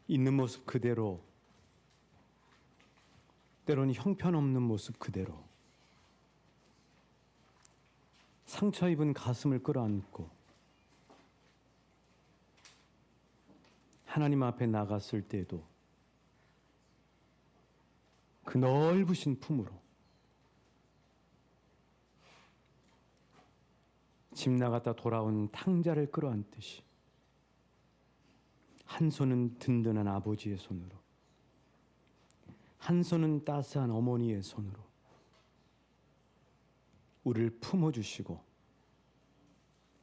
있는 모습 그대로, 때로는 형편없는 모습 그대로, 상처 입은 가슴을 끌어안고 하나님 앞에 나갔을 때도 그 넓으신 품으로 집 나갔다 돌아온 탕자를 끌어안듯이 한 손은 든든한 아버지의 손으로, 한 손은 따스한 어머니의 손으로 우리를 품어주시고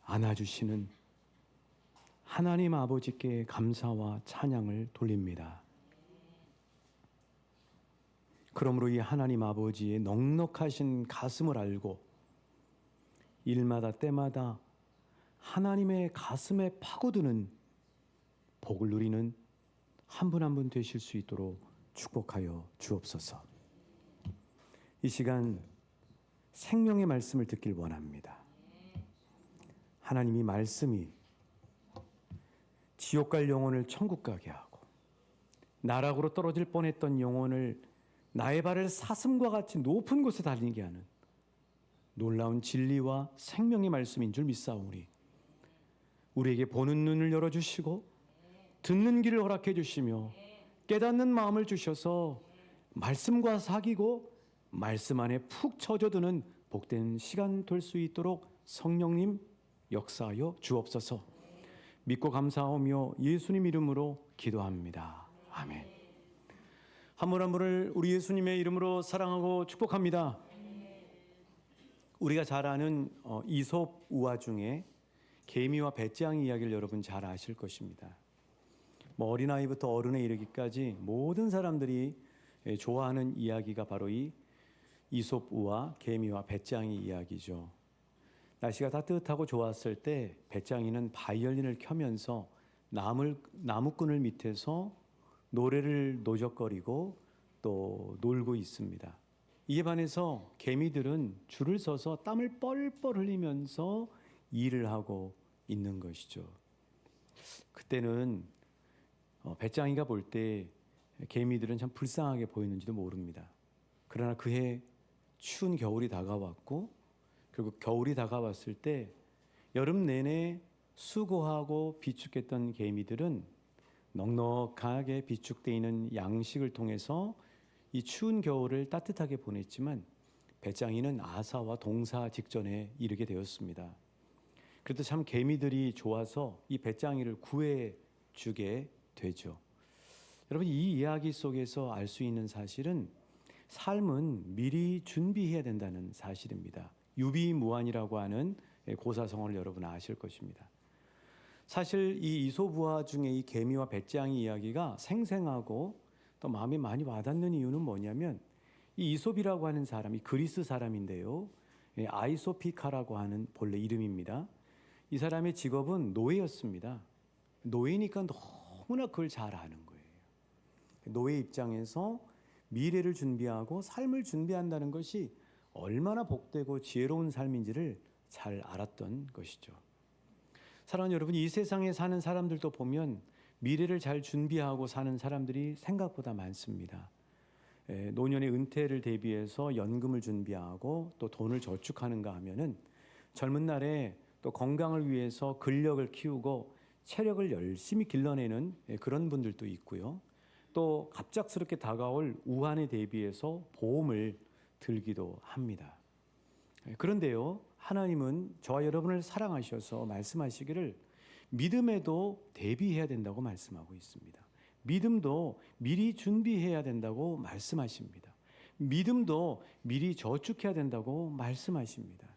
안아주시는 하나님 아버지께 감사와 찬양을 돌립니다. 그러므로 이 하나님 아버지의 넉넉하신 가슴을 알고 일마다 때마다 하나님의 가슴에 파고드는 복을 누리는 한 분 한 분 되실 수 있도록 축복하여 주옵소서. 이 시간 생명의 말씀을 듣길 원합니다. 하나님이 말씀이 지옥 갈 영혼을 천국 가게 하고 나락으로 떨어질 뻔했던 영혼을 나의 발을 사슴과 같이 높은 곳에 달리게 하는 놀라운 진리와 생명의 말씀인 줄 믿사오니 우리에게 보는 눈을 열어주시고 듣는 귀를 허락해 주시며 깨닫는 마음을 주셔서 말씀과 사귀고 말씀 안에 푹 처져드는 복된 시간 될 수 있도록 성령님 역사하여 주옵소서. 믿고 감사하며 예수님 이름으로 기도합니다. 아멘. 한 분 한 분을 우리 예수님의 이름으로 사랑하고 축복합니다. 우리가 잘 아는 이솝 우화 중에 개미와 배짱이 이야기를 여러분 잘 아실 것입니다. 어린아이부터 어른에 이르기까지 모든 사람들이 좋아하는 이야기가 바로 이 이솝 우화, 개미와 배짱이 이야기죠. 날씨가 따뜻하고 좋았을 때 배짱이는 바이올린을 켜면서 나무꾼을 밑에서 노래를 노적거리고 또 놀고 있습니다. 이에 반해서 개미들은 줄을 서서 땀을 뻘뻘 흘리면서 일을 하고 있는 것이죠. 그때는 배짱이가 볼 때 개미들은 참 불쌍하게 보이는지도 모릅니다. 그러나 그해 추운 겨울이 다가왔고 결국 겨울이 다가왔을 때 여름 내내 수고하고 비축했던 개미들은 넉넉하게 비축되어 있는 양식을 통해서 이 추운 겨울을 따뜻하게 보냈지만 배짱이는 아사와 동사 직전에 이르게 되었습니다. 그래도 참 개미들이 좋아서 이 배짱이를 구해주게 되죠. 여러분, 이 이야기 속에서 알 수 있는 사실은 삶은 미리 준비해야 된다는 사실입니다. 유비무환이라고 하는 고사성어를 여러분 아실 것입니다. 사실 이 이솝우화 중에 이 개미와 배짱이 이야기가 생생하고 또 마음에 많이 와닿는 이유는 뭐냐면 이 이솝이라고 하는 사람이 그리스 사람인데요. 아이소피카라고 하는 본래 이름입니다. 이 사람의 직업은 노예였습니다. 노예니까 너무나 그걸 잘 아는 거예요. 노예 입장에서 미래를 준비하고 삶을 준비한다는 것이 얼마나 복되고 지혜로운 삶인지를 잘 알았던 것이죠. 사랑하는 여러분, 이 세상에 사는 사람들도 보면 미래를 잘 준비하고 사는 사람들이 생각보다 많습니다. 노년의 은퇴를 대비해서 연금을 준비하고 또 돈을 저축하는가 하면은 젊은 날에 또 건강을 위해서 근력을 키우고 체력을 열심히 길러내는 그런 분들도 있고요. 또 갑작스럽게 다가올 우한에 대비해서 보험을 들기도 합니다. 그런데요, 하나님은 저와 여러분을 사랑하셔서 말씀하시기를 믿음에도 대비해야 된다고 말씀하고 있습니다. 믿음도 미리 준비해야 된다고 말씀하십니다. 믿음도 미리 저축해야 된다고 말씀하십니다.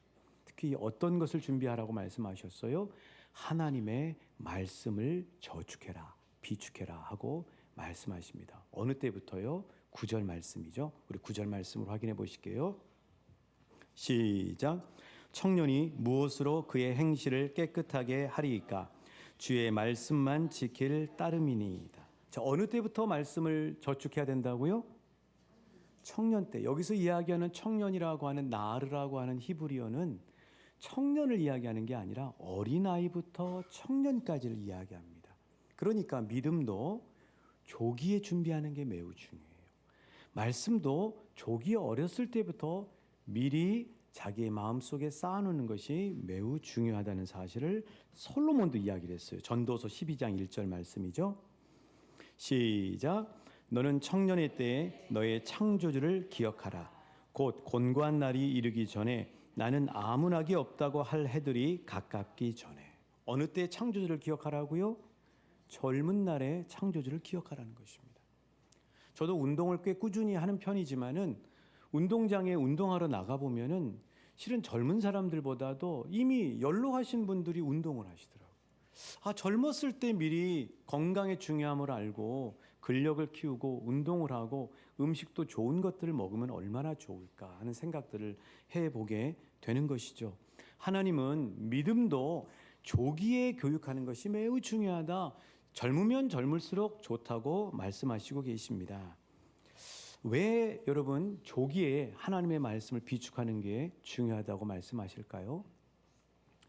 특히 어떤 것을 준비하라고 말씀하셨어요? 하나님의 말씀을 저축해라, 비축해라 하고 말씀하십니다. 어느 때부터요? 9절 말씀이죠. 우리 9절 말씀을 확인해 보실게요. 시작. 청년이 무엇으로 그의 행실을 깨끗하게 하리이까? 주의 말씀만 지킬 따름이니이다. 자, 어느 때부터 말씀을 저축해야 된다고요? 청년 때. 여기서 이야기하는 청년이라고 하는 나르라고 하는 히브리어는 청년을 이야기하는 게 아니라 어린아이부터 청년까지를 이야기합니다. 그러니까 믿음도 조기에 준비하는 게 매우 중요해요. 말씀도 조기 어렸을 때부터 미리 자기의 마음속에 쌓아놓는 것이 매우 중요하다는 사실을 솔로몬도 이야기를 했어요. 전도서 12장 1절 말씀이죠. 시작. 너는 청년의 때에 너의 창조주를 기억하라. 곧 곤고한 날이 이르기 전에 나는 아무 낙이 없다고 할 해들이 가깝기 전에. 어느 때 창조주를 기억하라고요? 젊은 날에 창조주를 기억하라는 것입니다. 저도 운동을 꽤 꾸준히 하는 편이지만은 운동장에 운동하러 나가 보면은 실은 젊은 사람들보다도 이미 연로하신 분들이 운동을 하시더라고요. 젊었을 때 미리 건강의 중요함을 알고 근력을 키우고 운동을 하고 음식도 좋은 것들을 먹으면 얼마나 좋을까 하는 생각들을 해보게 되는 것이죠. 하나님은 믿음도 조기에 교육하는 것이 매우 중요하다. 젊으면 젊을수록 좋다고 말씀하시고 계십니다. 왜 여러분 조기에 하나님의 말씀을 비축하는 게 중요하다고 말씀하실까요?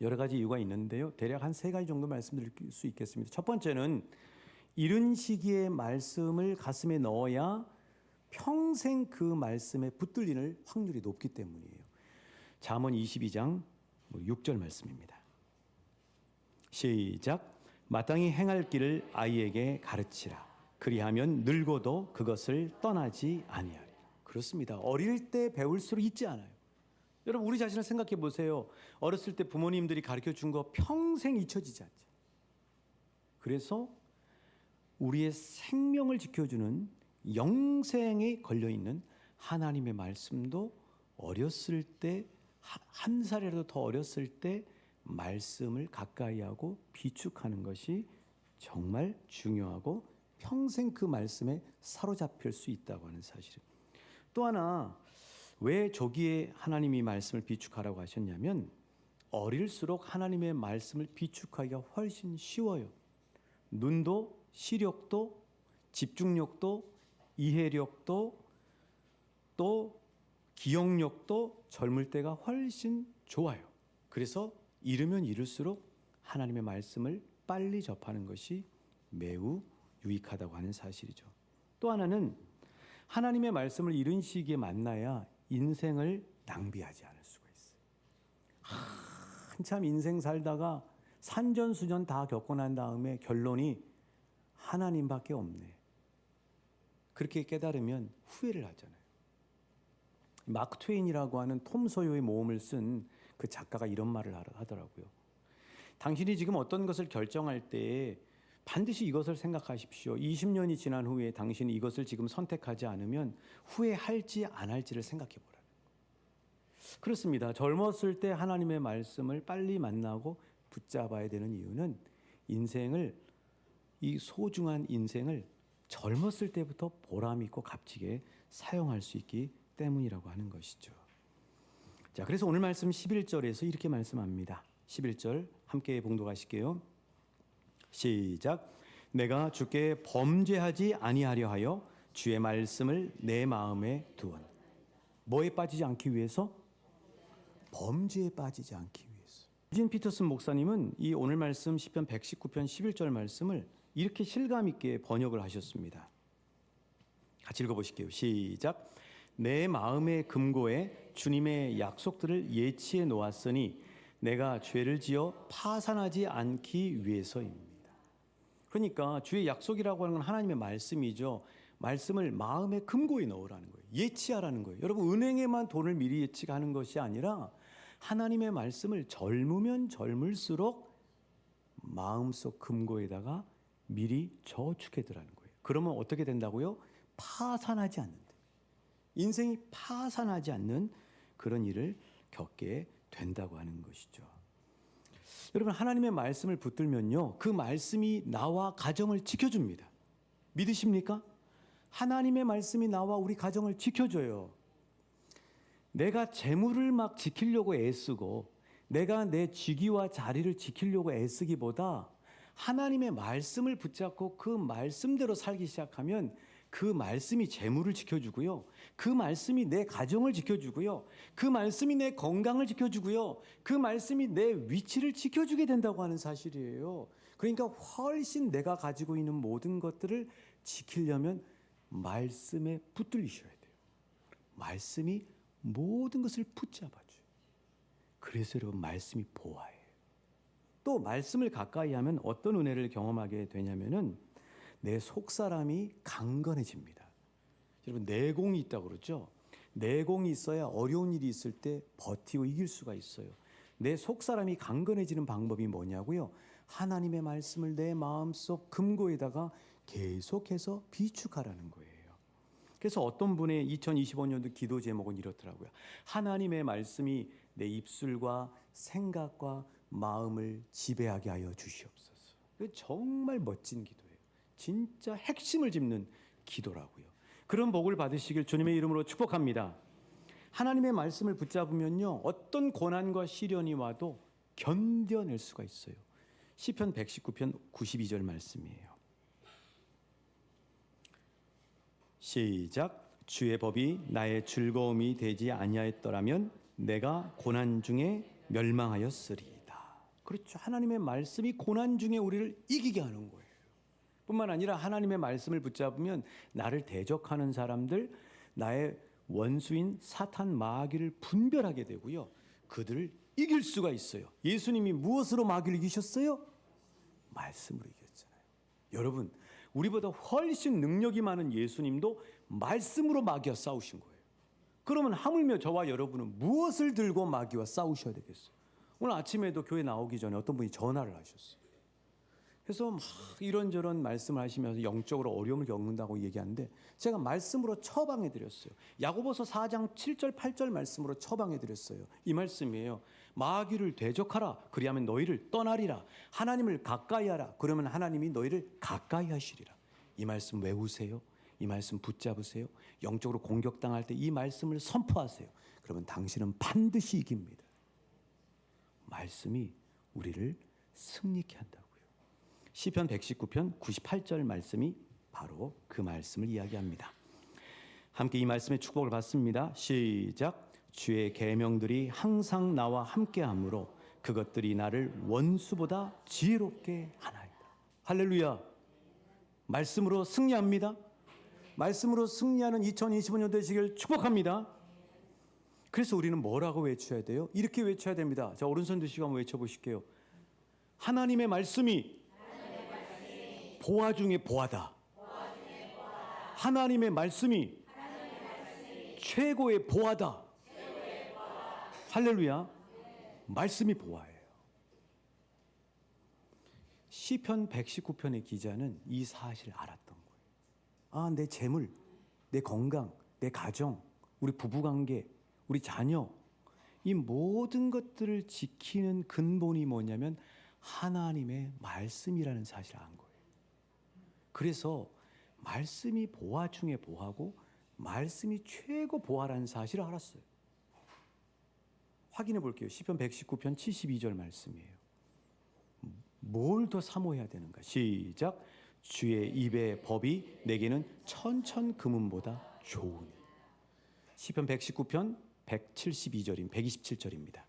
여러 가지 이유가 있는데요. 대략 한 3가지 정도 말씀드릴 수 있겠습니다. 첫 번째는 이른 시기에 말씀을 가슴에 넣어야 평생 그 말씀에 붙들릴 확률이 높기 때문이에요. 잠언 22장 6절 말씀입니다. 시작. 마땅히 행할 길을 아이에게 가르치라. 그리하면 늙어도 그것을 떠나지 아니하리. 그렇습니다. 어릴 때 배울수록 잊지 않아요. 여러분 우리 자신을 생각해 보세요. 어렸을 때 부모님들이 가르쳐 준 거 평생 잊혀지지 않죠. 그래서 우리의 생명을 지켜주는 영생에 걸려있는 하나님의 말씀도 어렸을 때 한 살이라도 더 어렸을 때 말씀을 가까이 하고 비축하는 것이 정말 중요하고 평생 그 말씀에 사로잡힐 수 있다고 하는 사실입니다. 또 하나 왜 조기에 하나님이 말씀을 비축하라고 하셨냐면 어릴수록 하나님의 말씀을 비축하기가 훨씬 쉬워요. 눈도 시력도 집중력도 이해력도 또 기억력도 젊을 때가 훨씬 좋아요. 그래서 이르면 이를수록 하나님의 말씀을 빨리 접하는 것이 매우 유익하다고 하는 사실이죠. 또 하나는 하나님의 말씀을 이른 시기에 만나야 인생을 낭비하지 않을 수가 있어요. 한참 인생 살다가 산전수전 다 겪고 난 다음에 결론이 하나님밖에 없네. 그렇게 깨달으면 후회를 하잖아요. 마크 트웨인이라고 하는 톰 소요의 모험을 쓴 그 작가가 이런 말을 하더라고요. 당신이 지금 어떤 것을 결정할 때 반드시 이것을 생각하십시오. 20년이 지난 후에 당신이 이것을 지금 선택하지 않으면 후회할지 안 할지를 생각해 보라. 그렇습니다. 젊었을 때 하나님의 말씀을 빨리 만나고 붙잡아야 되는 이유는 이 소중한 인생을 젊었을 때부터 보람 있고 값지게 사용할 수 있기 때문이라고 하는 것이죠. 자, 그래서 오늘 말씀 11절에서 이렇게 말씀합니다. 11절 함께 봉독하실게요. 시작. 내가 주께 범죄하지 아니하려 하여 주의 말씀을 내 마음에 두었. 뭐에 빠지지 않기 위해서? 범죄에 빠지지 않기 위해서. 유진 피터슨 목사님은 이 오늘 말씀 시편 119편 11절 말씀을 이렇게 실감 있게 번역을 하셨습니다. 같이 읽어보실게요. 시작. 내 마음의 금고에 주님의 약속들을 예치해 놓았으니 내가 죄를 지어 파산하지 않기 위해서입니다. 그러니까 주의 약속이라고 하는 건 하나님의 말씀이죠. 말씀을 마음의 금고에 넣으라는 거예요. 예치하라는 거예요. 여러분 은행에만 돈을 미리 예치하는 것이 아니라 하나님의 말씀을 젊으면 젊을수록 마음속 금고에다가 미리 저축해 두라는 거예요. 그러면 어떻게 된다고요? 파산하지 않는다. 인생이 파산하지 않는 그런 일을 겪게 된다고 하는 것이죠. 여러분 하나님의 말씀을 붙들면요, 그 말씀이 나와 가정을 지켜줍니다. 믿으십니까? 하나님의 말씀이 나와 우리 가정을 지켜줘요. 내가 재물을 막 지키려고 애쓰고 내가 내 직위와 자리를 지키려고 애쓰기보다 하나님의 말씀을 붙잡고 그 말씀대로 살기 시작하면 그 말씀이 재물을 지켜주고요. 그 말씀이 내 가정을 지켜주고요. 그 말씀이 내 건강을 지켜주고요. 그 말씀이 내 위치를 지켜주게 된다고 하는 사실이에요. 그러니까 훨씬 내가 가지고 있는 모든 것들을 지키려면 말씀에 붙들리셔야 돼요. 말씀이 모든 것을 붙잡아줘요. 그래서 여러분, 말씀이 보화예요. 또 말씀을 가까이 하면 어떤 은혜를 경험하게 되냐면은 내 속사람이 강건해집니다. 여러분, 내공이 있다고 그러죠. 내공이 있어야 어려운 일이 있을 때 버티고 이길 수가 있어요. 내 속사람이 강건해지는 방법이 뭐냐고요? 하나님의 말씀을 내 마음속 금고에다가 계속해서 비축하라는 거예요. 그래서 어떤 분의 2025년도 기도 제목은 이렇더라고요. 하나님의 말씀이 내 입술과 생각과 마음을 지배하게 하여 주시옵소서. 정말 멋진 기도예요. 진짜 핵심을 짚는 기도라고요. 그런 복을 받으시길 주님의 이름으로 축복합니다. 하나님의 말씀을 붙잡으면요, 어떤 고난과 시련이 와도 견뎌낼 수가 있어요. 시편 119편 92절 말씀이에요. 시작. 주의 법이 나의 즐거움이 되지 아니하였더라면 내가 고난 중에 멸망하였으리이다. 그렇죠. 하나님의 말씀이 고난 중에 우리를 이기게 하는 거예요. 뿐만 아니라 하나님의 말씀을 붙잡으면 나를 대적하는 사람들, 나의 원수인 사탄 마귀를 분별하게 되고요. 그들을 이길 수가 있어요. 예수님이 무엇으로 마귀를 이기셨어요? 말씀으로 이겼잖아요. 여러분, 우리보다 훨씬 능력이 많은 예수님도 말씀으로 마귀와 싸우신 거예요. 그러면 하물며 저와 여러분은 무엇을 들고 마귀와 싸우셔야 되겠어요? 오늘 아침에도 교회 나오기 전에 어떤 분이 전화를 하셨어요. 그래서 막 이런저런 말씀을 하시면서 영적으로 어려움을 겪는다고 얘기하는데 제가 말씀으로 처방해 드렸어요. 야고보서 4장 7절 8절 말씀으로 처방해 드렸어요. 이 말씀이에요. 마귀를 대적하라. 그리하면 너희를 떠나리라. 하나님을 가까이 하라. 그러면 하나님이 너희를 가까이 하시리라. 이 말씀 외우세요. 이 말씀 붙잡으세요. 영적으로 공격당할 때 이 말씀을 선포하세요. 그러면 당신은 반드시 이깁니다. 말씀이 우리를 승리케 한다고요. 시편 119편 98절 말씀이 바로 그 말씀을 이야기합니다. 함께 이 말씀의 축복을 받습니다. 시작. 주의 계명들이 항상 나와 함께하므로 그것들이 나를 원수보다 지혜롭게 하나이다. 할렐루야. 말씀으로 승리합니다. 말씀으로 승리하는 2025년 되시길 축복합니다. 그래서 우리는 뭐라고 외쳐야 돼요? 이렇게 외쳐야 됩니다. 자, 오른손 드시고 한번 외쳐보실게요. 하나님의 말씀이 보화 중에 보화다. 하나님의 말씀이 최고의 보화다. 할렐루야. 말씀이 보화예요. 시편 119편의 기자는 이 사실을 알았던 거예요. 아, 내 재물, 내 건강, 내 가정, 우리 부부관계, 우리 자녀, 이 모든 것들을 지키는 근본이 뭐냐면 하나님의 말씀이라는 사실을 안 거예요. 그래서 말씀이 보화 중에 보화고 말씀이 최고 보화라는 사실을 알았어요. 확인해 볼게요. 시편 119편 72절 말씀이에요. 뭘 더 사모해야 되는가? 시작. 주의 입의 법이 내게는 천천 금은보다 좋으니. 시편 119편 127절입니다.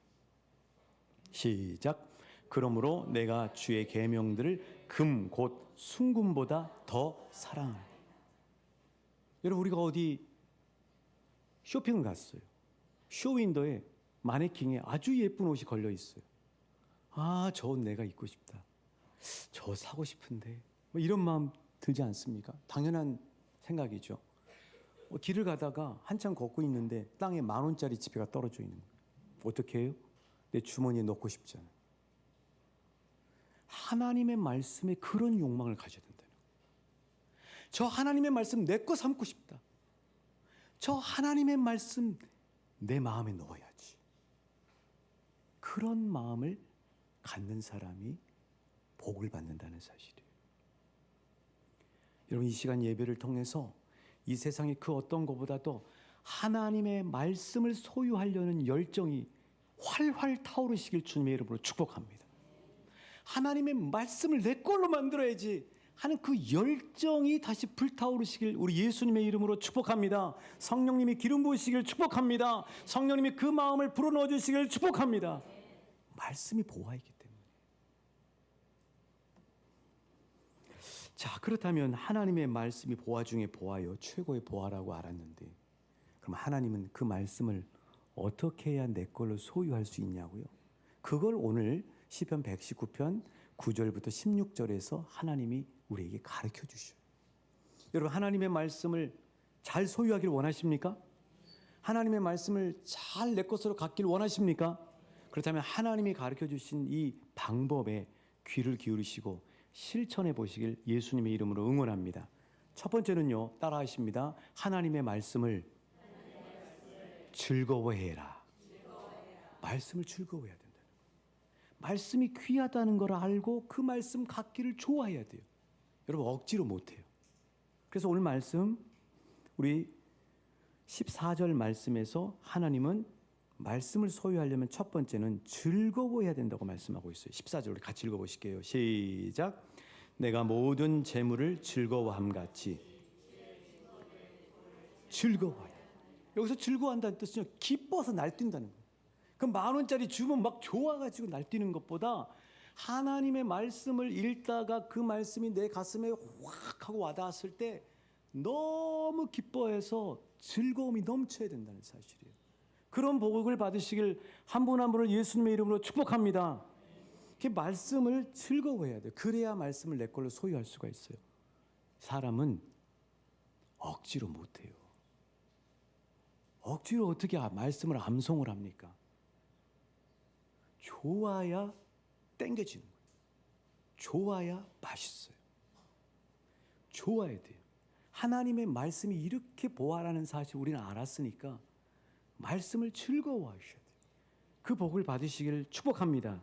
시작. 그러므로 내가 주의 계명들을 금 곧 순금보다 더 사랑하노라. 여러분, 우리가 어디 쇼핑을 갔어요. 쇼윈도에 마네킹에 아주 예쁜 옷이 걸려 있어요. 아, 저 옷 내가 입고 싶다. 저 사고 싶은데. 뭐 이런 마음 들지 않습니까? 당연한 생각이죠. 길을 가다가 한참 걷고 있는데 땅에 10,000원짜리 지폐가 떨어져 있는 거예요. 어떻게 해요? 내 주머니에 넣고 싶잖아요. 하나님의 말씀에 그런 욕망을 가져야 된다는 거예요. 저 하나님의 말씀 내 거 삼고 싶다. 저 하나님의 말씀 내 마음에 넣어야지. 그런 마음을 갖는 사람이 복을 받는다는 사실이에요. 여러분, 이 시간 예배를 통해서 이 세상의 그 어떤 것보다도 하나님의 말씀을 소유하려는 열정이 활활 타오르시길 주님의 이름으로 축복합니다. 하나님의 말씀을 내 걸로 만들어야지. 하는 그 열정이 다시 불타오르시길 우리 예수님의 이름으로 축복합니다. 성령님이 기름 부으시길 축복합니다. 성령님이 그 마음을 불어넣어 주시길 축복합니다. 말씀이 보화이기 때문에. 자, 그렇다면 하나님의 말씀이 보화 중에 보화요, 최고의 보화라고 알았는데, 그럼 하나님은 그 말씀을 어떻게 해야 내 걸로 소유할 수 있냐고요? 그걸 오늘 시편 119편 9절부터 16절에서 하나님이 우리에게 가르쳐 주셔요. 여러분, 하나님의 말씀을 잘 소유하길 원하십니까? 하나님의 말씀을 잘 내 것으로 갖길 원하십니까? 그렇다면 하나님이 가르쳐 주신 이 방법에 귀를 기울이시고 실천해 보시길 예수님의 이름으로 응원합니다. 첫 번째는요, 따라하십니다. 하나님의 말씀을 즐거워해라. 말씀을 즐거워해야 된다는 거예요. 말씀이 귀하다는 걸 알고 그 말씀 갖기를 좋아해야 돼요. 여러분, 억지로 못해요. 그래서 오늘 말씀, 우리 14절 말씀에서 하나님은 말씀을 소유하려면 첫 번째는 즐거워해야 된다고 말씀하고 있어요. 14절 우리 같이 읽어보실게요. 시작. 내가 모든 재물을 즐거워함같이 즐거워해. 여기서 즐거워한다는 뜻은요, 기뻐서 날뛴다는 거예요. 그럼 10,000원짜리 주면 막 좋아가지고 날뛰는 것보다 하나님의 말씀을 읽다가 그 말씀이 내 가슴에 확 하고 와닿았을 때 너무 기뻐해서 즐거움이 넘쳐야 된다는 사실이에요. 그런 복을 받으시길 한 분 한 분을 예수님의 이름으로 축복합니다. 그 말씀을 즐거워해야 돼요. 그래야 말씀을 내 걸로 소유할 수가 있어요. 사람은 억지로 못해요. 억지로 어떻게 말씀을 암송을 합니까? 좋아야 땡겨지는 거예요. 좋아야 맛있어요. 좋아야 돼요. 하나님의 말씀이 이렇게 보아라는 사실 우리는 알았으니까 말씀을 즐거워하셔야 돼요. 그 복을 받으시기를 축복합니다.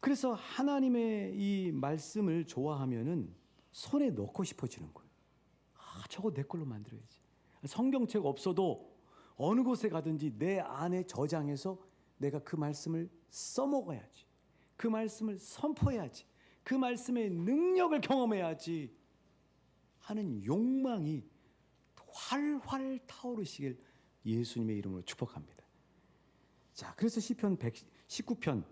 그래서 하나님의 이 말씀을 좋아하면은 손에 넣고 싶어지는 거예요. 아, 저거 내 걸로 만들어야지. 성경책 없어도 어느 곳에 가든지 내 안에 저장해서 내가 그 말씀을 써먹어야지. 그 말씀을 선포해야지. 그 말씀의 능력을 경험해야지 하는 욕망이 활활 타오르시길 예수님의 이름으로 축복합니다. 자, 그래서 시편 119편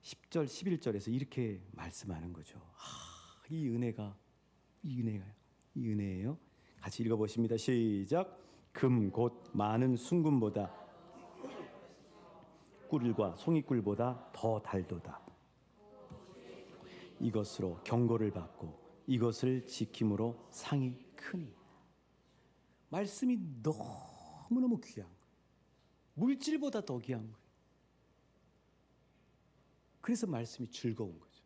10절 11절에서 이렇게 말씀하는 거죠. 이 은혜예요. 같이 읽어보십니다. 시작. 금 곧 많은 순금보다 꿀과 송이꿀보다 더 달도다. 이것으로 경고를 받고 이것을 지킴으로 상이 크니. 말씀이 너무너무 귀한 거예요. 물질보다 더 귀한 거예요. 그래서 말씀이 즐거운 거죠.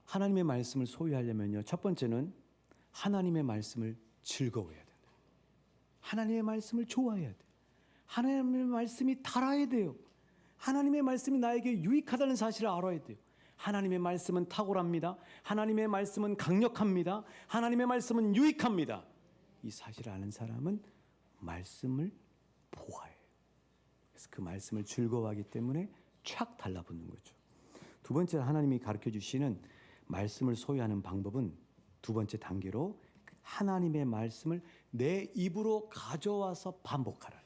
하나님의 말씀을 소유하려면요, 첫 번째는 하나님의 말씀을 즐거워해야 된다. 하나님의 말씀을 좋아해야 돼요. 하나님의 말씀이 달아야 돼요. 하나님의 말씀이 나에게 유익하다는 사실을 알아야 돼요. 하나님의 말씀은 탁월합니다. 하나님의 말씀은 강력합니다. 하나님의 말씀은 유익합니다. 이 사실을 아는 사람은 말씀을 보아해요. 그래서 그 말씀을 즐거워하기 때문에 촥 달라붙는 거죠. 두 번째, 하나님이 가르쳐 주시는 말씀을 소유하는 방법은 두 번째 단계로 하나님의 말씀을 내 입으로 가져와서 반복하라.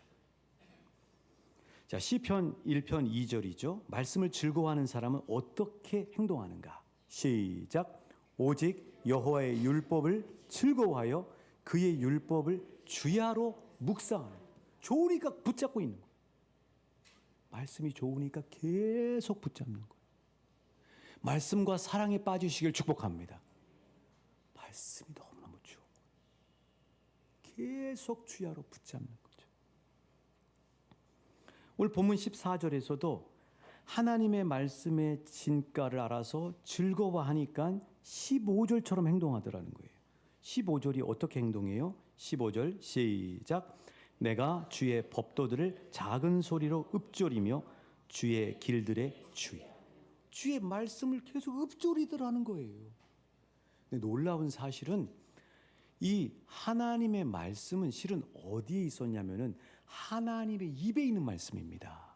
자, 시편 1편 2절이죠. 말씀을 즐거워하는 사람은 어떻게 행동하는가? 시작. 오직 여호와의 율법을 즐거워하여 그의 율법을 주야로 묵상하는. 좋으니까 붙잡고 있는 거예요. 말씀이 좋으니까 계속 붙잡는 거예요. 말씀과 사랑에 빠지시길 축복합니다. 말씀이 너무너무 좋은 거예요. 계속 주야로 붙잡는 거죠. 오늘 본문 14절에서도 하나님의 말씀의 진가를 알아서 즐거워하니까 15절처럼 행동하더라는 거예요. 15절이 어떻게 행동해요? 15절 시작. 내가 주의 법도들을 작은 소리로 읊조리며 주의 길들의 주의 말씀을 계속 읊조리더라는 거예요. 근데 놀라운 사실은 이 하나님의 말씀은 실은 어디에 있었냐면은 하나님의 입에 있는 말씀입니다.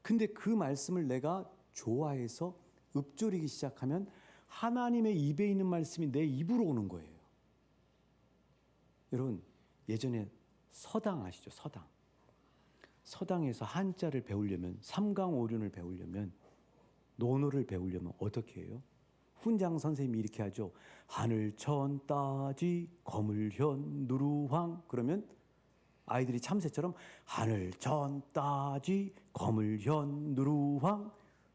근데 그 말씀을 내가 좋아해서 읊조리기 시작하면 하나님의 입에 있는 말씀이 내 입으로 오는 거예요. 여러분, 예전에 서당 아시죠? 서당. 서당에서 한자를 배우려면, 삼강오륜을 배우려면, 논어를 배우려면 어떻게 해요? 훈장 선생님이 이렇게 하죠. 하늘 천 따지 거물현 누루황. 그러면 아이들이 참새처럼 하늘 천 따지 거물현 누루황.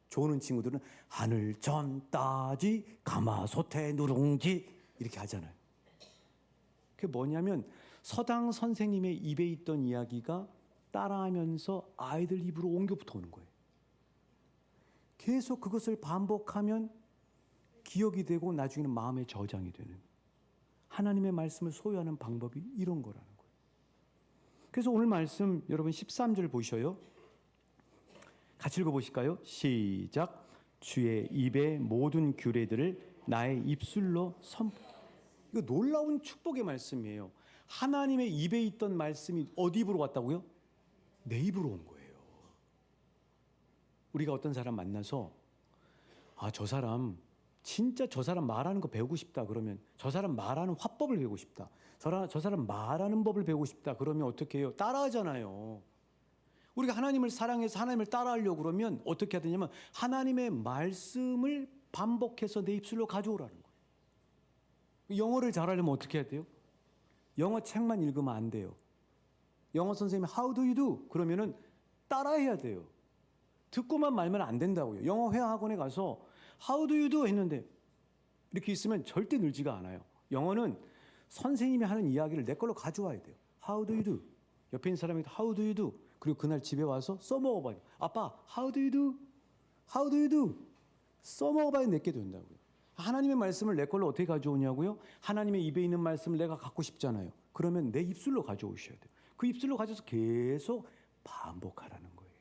조는 친구들은 하늘 천 따지 가마솥에 누룽지 이렇게 하잖아요. 그게 뭐냐면 서당 선생님의 입에 있던 이야기가 따라하면서 아이들 입으로 옮겨 붙어오는 거예요. 계속 그것을 반복하면 기억이 되고 나중에는 마음의 저장이 되는, 하나님의 말씀을 소유하는 방법이 이런 거라는 거예요. 그래서 오늘 말씀 여러분 13절 보셔요. 같이 읽어보실까요? 시작. 주의 입의 모든 규례들을 나의 입술로 이거 놀라운 축복의 말씀이에요. 하나님의 입에 있던 말씀이 어디 입으로 왔다고요? 내 입으로 온 거예요. 우리가 어떤 사람 만나서 저 사람 진짜 저 사람 말하는 거 배우고 싶다 그러면, 저 사람 말하는 화법을 배우고 싶다, 저 사람 말하는 법을 배우고 싶다 그러면 어떻게 해요? 따라하잖아요. 우리가 하나님을 사랑해서 하나님을 따라하려고 그러면 어떻게 해야 되냐면 하나님의 말씀을 반복해서 내 입술로 가져오라는 거예요. 영어를 잘하려면 어떻게 해야 돼요? 영어 책만 읽으면 안 돼요. 영어 선생님이 How do you do? 그러면은 따라해야 돼요. 듣고만 말면 안 된다고요. 영어 회화 학원에 가서 How do you do? 했는데 이렇게 있으면 절대 늘지가 않아요. 영어는 선생님이 하는 이야기를 내 걸로 가져와야 돼요. How do you do? 옆에 있는 사람이 How do you do? 그리고 그날 집에 와서 써먹어봐요. 아빠, How do you do? How do you do? 써먹어봐야 내게 된다고요. 하나님의 말씀을 내 걸로 어떻게 가져오냐고요? 하나님의 입에 있는 말씀을 내가 갖고 싶잖아요. 그러면 내 입술로 가져오셔야 돼요. 그 입술로 가져서 계속 반복하라는 거예요.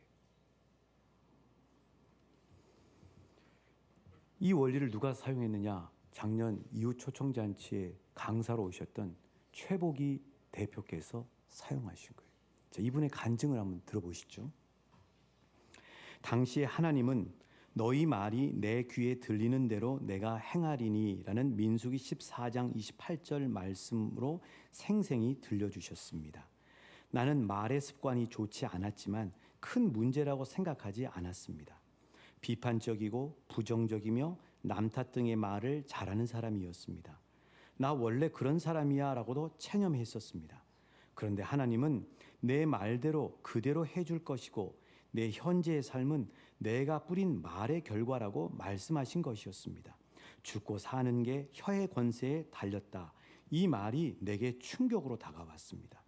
이 원리를 누가 사용했느냐? 작년 이웃 초청잔치에 강사로 오셨던 최복희 대표께서 사용하신 거예요. 자, 이분의 간증을 한번 들어보시죠. 당시에 하나님은 너희 말이 내 귀에 들리는 대로 내가 행하리니 라는 민수기 14장 28절 말씀으로 생생히 들려주셨습니다. 나는 말의 습관이 좋지 않았지만 큰 문제라고 생각하지 않았습니다. 비판적이고 부정적이며 남탓 등의 말을 잘하는 사람이었습니다. 나 원래 그런 사람이야 라고도 체념했었습니다. 그런데 하나님은 내 말대로 그대로 해줄 것이고 내 현재의 삶은 내가 뿌린 말의 결과라고 말씀하신 것이었습니다. 죽고 사는 게 혀의 권세에 달렸다. 이 말이 내게 충격으로 다가왔습니다.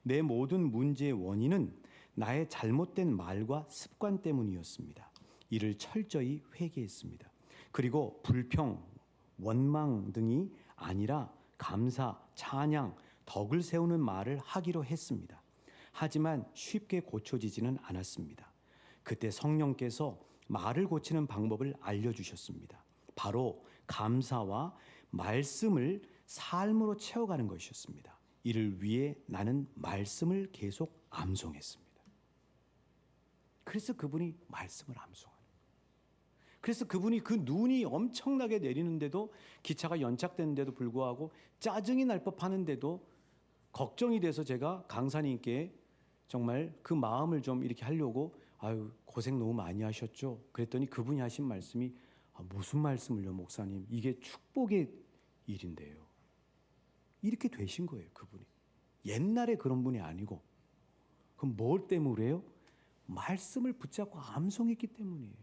내 모든 문제의 원인은 나의 잘못된 말과 습관 때문이었습니다. 이를 철저히 회개했습니다. 그리고 불평, 원망 등이 아니라 감사, 찬양, 덕을 세우는 말을 하기로 했습니다. 하지만 쉽게 고쳐지지는 않았습니다. 그때 성령께서 말을 고치는 방법을 알려주셨습니다. 바로 감사와 말씀을 삶으로 채워가는 것이었습니다. 이를 위해 나는 말씀을 계속 암송했습니다. 그래서 그분이 말씀을 암송하는 거예요. 그래서 그분이 그 눈이 엄청나게 내리는데도, 기차가 연착되는데도 불구하고 짜증이 날 법하는데도 걱정이 돼서 제가 강사님께 정말 그 마음을 좀 이렇게 하려고 고생 너무 많이 하셨죠. 그랬더니 그분이 하신 말씀이 무슨 말씀을요 목사님, 이게 축복의 일인데요. 이렇게 되신 거예요. 그분이 옛날에 그런 분이 아니고. 그럼 뭘 때문에요? 말씀을 붙잡고 암송했기 때문이에요.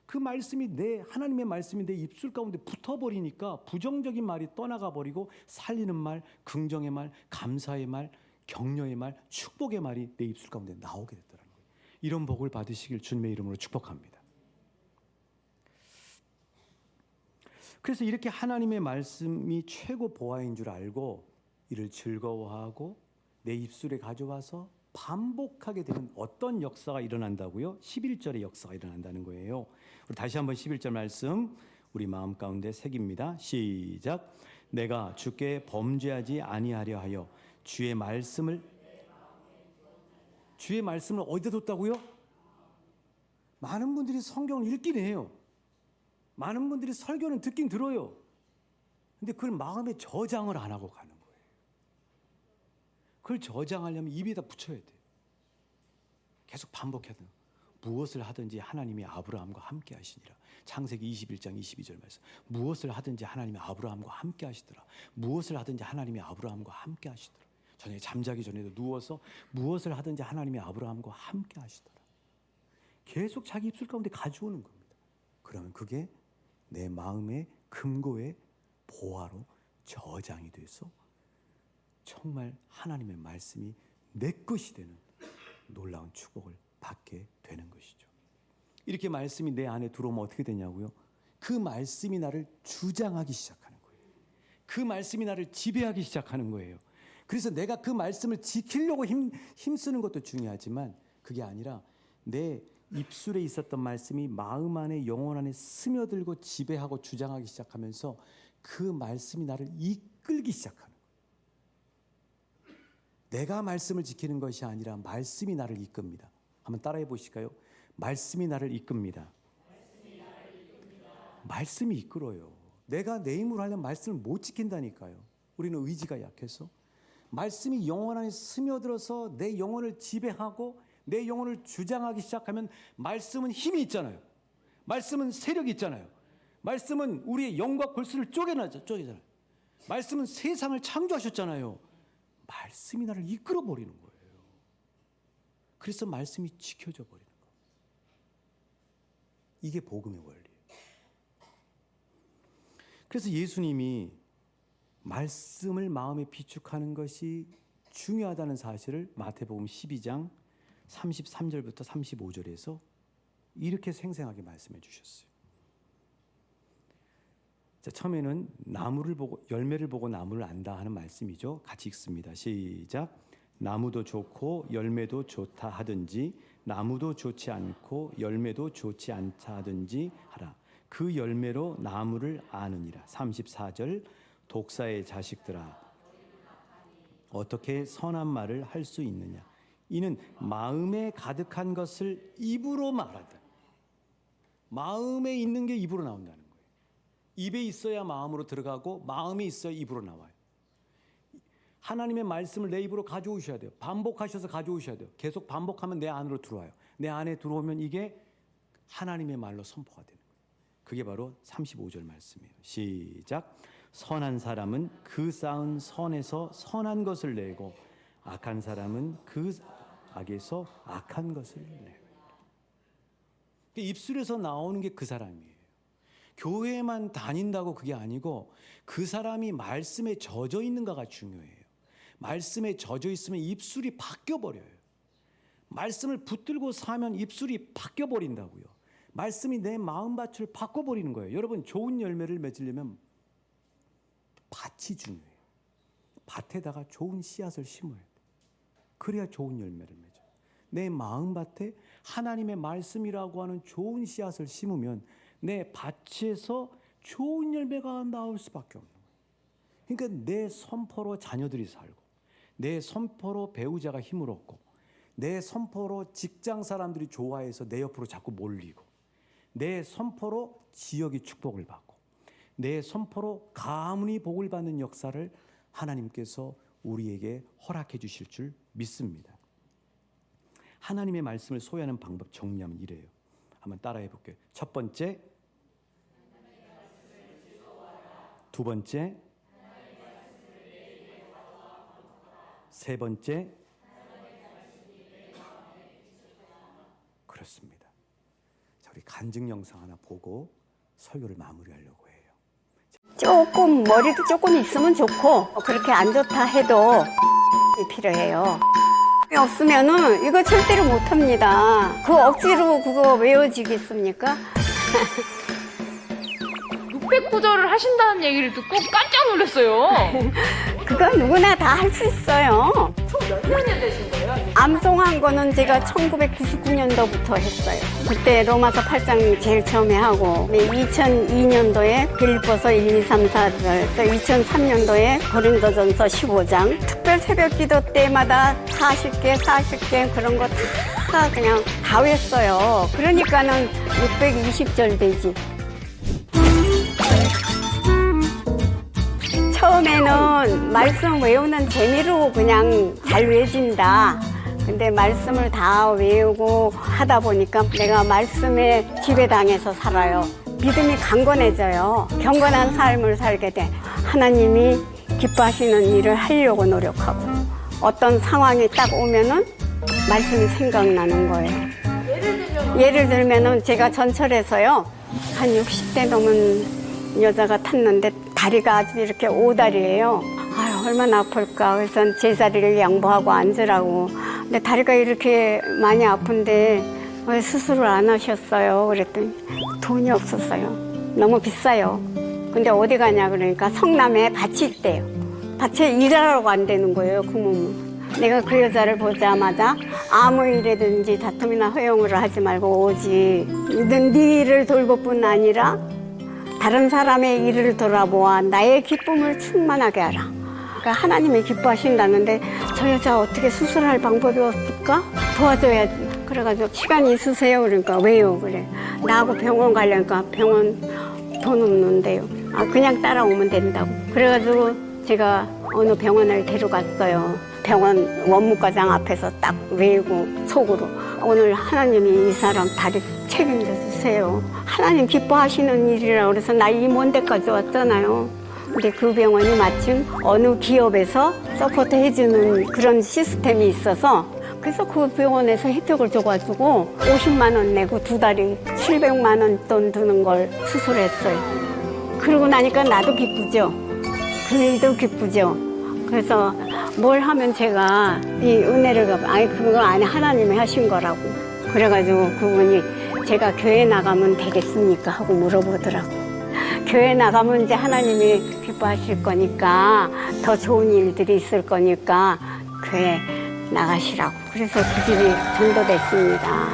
그 말씀이 하나님의 말씀이 내 입술 가운데 붙어버리니까 부정적인 말이 떠나가 버리고 살리는 말, 긍정의 말, 감사의 말, 격려의 말, 축복의 말이 내 입술 가운데 나오게 됐더라는 거예요. 이런 복을 받으시길 주님의 이름으로 축복합니다. 그래서 이렇게 하나님의 말씀이 최고 보화인 줄 알고 이를 즐거워하고 내 입술에 가져와서 반복하게 되는 어떤 역사가 일어난다고요? 11절의 역사가 일어난다는 거예요. 우리 다시 한번 11절 말씀 우리 마음 가운데 새깁니다. 시작. 내가 주께 범죄하지 아니하려 하여 주의 말씀을 어디다 뒀다고요? 많은 분들이 성경을 읽긴 해요. 많은 분들이 설교는 듣긴 들어요. 근데 그걸 마음에 저장을 안 하고 가는 거예요. 그걸 저장하려면 입에다 붙여야 돼요. 계속 반복해야 돼요. 무엇을 하든지 하나님이 아브라함과 함께 하시니라. 창세기 21장 22절 말씀. 무엇을 하든지 하나님이 아브라함과 함께 하시더라. 무엇을 하든지 하나님이 아브라함과 함께 하시더라. 저녁에 잠자기 전에도 누워서 무엇을 하든지 하나님이 아브라함과 함께 하시더라. 계속 자기 입술 가운데 가져오는 겁니다. 그러면 그게 내 마음의 금고의 보화로 저장이 돼서 정말 하나님의 말씀이 내 것이 되는 놀라운 축복을 받게 되는 것이죠. 이렇게 말씀이 내 안에 들어오면 어떻게 되냐고요? 그 말씀이 나를 주장하기 시작하는 거예요. 그 말씀이 나를 지배하기 시작하는 거예요. 그래서 내가 그 말씀을 지키려고 힘쓰는 것도 중요하지만 그게 아니라 내 입술에 있었던 말씀이 마음 안에 영혼 안에 스며들고 지배하고 주장하기 시작하면서 그 말씀이 나를 이끌기 시작하는 거예요. 내가 말씀을 지키는 것이 아니라 말씀이 나를 이끕니다. 한번 따라해 보실까요? 말씀이 나를 이끕니다. 말씀이 이끌어요. 내가 내 힘으로 하려면 말씀을 못 지킨다니까요. 우리는 의지가 약해서. 말씀이 영혼 안에 스며들어서 내 영혼을 지배하고 내 영혼을 주장하기 시작하면 말씀은 힘이 있잖아요. 말씀은 세력이 있잖아요. 말씀은 우리의 영과 골수를 쪼개잖아요. 말씀은 세상을 창조하셨잖아요. 말씀이 나를 이끌어 버리는 거예요. 그래서 말씀이 지켜져 버리는 거예요. 이게 복음의 원리예요. 그래서 예수님이 말씀을 마음에 비축하는 것이 중요하다는 사실을 마태복음 12장 33절부터 35절에서 이렇게 생생하게 말씀해 주셨어요. 자, 처음에는 나무를 보고 열매를 보고 나무를 안다 하는 말씀이죠. 같이 읽습니다. 시작. 나무도 좋고 열매도 좋다 하든지 나무도 좋지 않고 열매도 좋지 않다 하든지 하라. 그 열매로 나무를 아느니라. 34절. 독사의 자식들아 어떻게 선한 말을 할 수 있느냐. 이는 마음에 가득한 것을 입으로 말하다. 마음에 있는 게 입으로 나온다는 거예요. 입에 있어야 마음으로 들어가고 마음에 있어야 입으로 나와요. 하나님의 말씀을 내 입으로 가져오셔야 돼요. 반복하셔서 가져오셔야 돼요. 계속 반복하면 내 안으로 들어와요. 내 안에 들어오면 이게 하나님의 말로 선포가 되는 거예요. 그게 바로 35절 말씀이에요. 시작. 선한 사람은 그 쌓은 선에서 선한 것을 내고 악한 사람은 그 악에서 악한 것을 내고. 입술에서 나오는 게 그 사람이에요. 교회만 다닌다고 그게 아니고 그 사람이 말씀에 젖어 있는가가 중요해요. 말씀에 젖어 있으면 입술이 바뀌어 버려요. 말씀을 붙들고 사면 입술이 바뀌어 버린다고요. 말씀이 내 마음밭을 바꿔 버리는 거예요. 여러분, 좋은 열매를 맺으려면 밭이 중요해요. 밭에다가 좋은 씨앗을 심어야 돼요. 그래야 좋은 열매를 맺어요. 내 마음밭에 하나님의 말씀이라고 하는 좋은 씨앗을 심으면 내 밭에서 좋은 열매가 나올 수밖에 없는 거예요. 그러니까 내 선포로 자녀들이 살고, 내 선포로 배우자가 힘을 얻고, 내 선포로 직장 사람들이 좋아해서 내 옆으로 자꾸 몰리고, 내 선포로 지역이 축복을 받고, 내 선포로 가문이 복을 받는 역사를 하나님께서 우리에게 허락해 주실 줄 믿습니다. 하나님의 말씀을 소유하는 방법 정리하면 이래요. 한번 따라해 볼게요. 첫 번째, 두 번째, 세 번째. 그렇습니다. 자, 우리 간증 영상 하나 보고 설교를 마무리하려고 해요. 조금 머리도 조금 있으면 좋고 그렇게 안 좋다 해도 필요해요. 없으면은 이거 절대로 못합니다. 그 억지로 그거 외워지겠습니까? 600구절을 하신다는 얘기를 듣고 깜짝 놀랐어요. 그건 누구나 다 할 수 있어요. 총 몇 년이 되신 거예요? 암송한 거는 제가 1999년도부터 했어요. 그때 로마서 8장 제일 처음에 하고 2002년도에 빌립보서 1, 2, 3, 4를 또 2003년도에 고린도전서 15장 특별 새벽 기도 때마다 40개 그런 거 다 그냥 다 외웠어요. 그러니까는 620절 되지. 저는 말씀 외우는 재미로 그냥 잘 외진다. 근데 말씀을 다 외우고 하다 보니까 내가 말씀에 지배당해서 살아요. 믿음이 강건해져요. 경건한 삶을 살게 돼. 하나님이 기뻐하시는 일을 하려고 노력하고 어떤 상황이 딱 오면은 말씀이 생각나는 거예요. 예를 들면은 제가 전철에서요 한 60대 넘은 여자가 탔는데 다리가 아주 이렇게 오다리예요. 아유, 얼마나 아플까. 그래서 제 자리를 양보하고 앉으라고. 근데 다리가 이렇게 많이 아픈데 왜 수술을 안 하셨어요? 그랬더니 돈이 없었어요. 너무 비싸요. 근데 어디 가냐 그러니까 성남에 밭이 있대요. 밭에 일하러 간다는 거예요, 그 몸은. 내가 그 여자를 보자마자 아무 일이든지 다툼이나 허용을 하지 말고 오지. 네 일을 돌볼 뿐 아니라 다른 사람의 일을 돌아보아 나의 기쁨을 충만하게 하라. 그러니까 하나님이 기뻐하신다는데 저 여자 어떻게 수술할 방법이 없을까? 도와줘야지. 그래가지고 시간 있으세요? 그러니까 왜요? 그래. 나하고 병원 가려니까 병원 돈 없는데요. 아, 그냥 따라오면 된다고. 그래가지고 제가 어느 병원을 데려갔어요. 병원 원무과장 앞에서 딱 외우고 속으로 오늘 하나님이 이 사람 다리 책임져 주세요. 하나님 기뻐하시는 일이라 그래서 나 이 먼 데까지 왔잖아요. 근데 그 병원이 마침 어느 기업에서 서포트 해주는 그런 시스템이 있어서 그래서 그 병원에서 혜택을 줘가지고 50만 원 내고 2달이 700만 원 돈 드는 걸 수술했어요. 그러고 나니까 나도 기쁘죠. 그 일도 기쁘죠. 그래서 뭘 하면 제가 이 은혜를 아니 그거 안에 하나님이 하신 거라고. 그래가지고 그분이 제가 교회 나가면 되겠습니까 하고 물어보더라고. 교회 나가면 이제 하나님이 기뻐하실 거니까 더 좋은 일들이 있을 거니까 교회 나가시라고. 그래서 그 집이 전도됐습니다.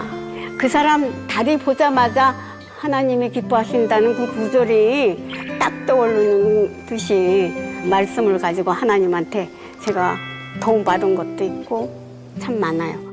그 사람 다리 보자마자 하나님이 기뻐하신다는 그 구절이 딱 떠오르는 듯이 말씀을 가지고 하나님한테 제가 도움받은 것도 있고 참 많아요.